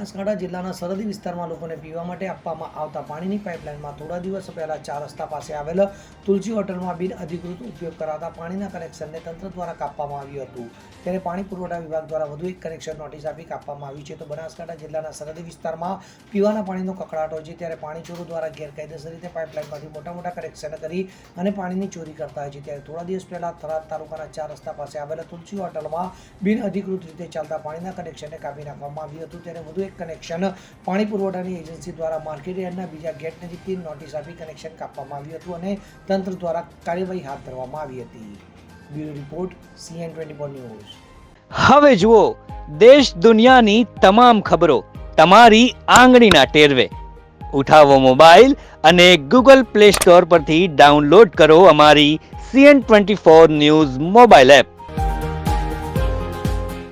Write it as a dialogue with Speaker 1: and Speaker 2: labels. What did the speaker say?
Speaker 1: બનાસકાંઠા જિલ્લાના સરહદી વિસ્તારમાં લોકોને પીવા માટે આપવામાં આવતા પાણીની પાઇપલાઇનમાં થોડા દિવસ પહેલા 4 રસ્તા પાસે આવેલ તુલસી હોટલમાં બિનઅધિકૃત ઉપયોગ કરાતા પાણીના કનેક્શનને તંત્ર દ્વારા કાપવામાં આવ્યું હતું। ત્યારે પાણી પુરવઠા વિભાગ દ્વારા વધુ એક કનેક્શન નોટિસ આપી કાપવામાં આવી છે। તો બનાસકાંઠા જિલ્લાના સરહદી વિસ્તારમાં પીવાના પાણીનો કકળાટ હોય છે, ત્યારે પાણી ચોરો દ્વારા ગેરકાયદેસર રીતે પાઇપલાઇનમાંથી મોટા કનેક્શન કરી અને પાણીની ચોરી કરતા હોય છે। ત્યારે થોડા દિવસ પહેલા થરાદ તાલુકાના 4 રસ્તા પાસે આવેલા તુલસી હોટલમાં બિનઅધિકૃત રીતે ચાલતા પાણીના કનેક્શનને કાપી નાખવામાં આવ્યું હતું। ત્યારે વધુ એક કનેક્શન પાણી પુરવઠાની એજન્સી દ્વારા માર્કેટ યાર્ડના બીજા ગેટ નજીકથી નોટિસ આપી કનેક્શન કાપવામાં આવ્યું હતું અને તંત્ર દ્વારા કાર્યવાહી હાથ ધરવામાં આવી હતી। Bureau report CN24 news.
Speaker 2: હવે જુઓ દેશ દુનિયાની તમામ ખબરો તમારી આંગળીના ટેરવે। ઉઠાવો મોબાઈલ અને Google Play Store પરથી ડાઉનલોડ કરો અમારી CN24 ન્યૂઝ મોબાઈલ એપ।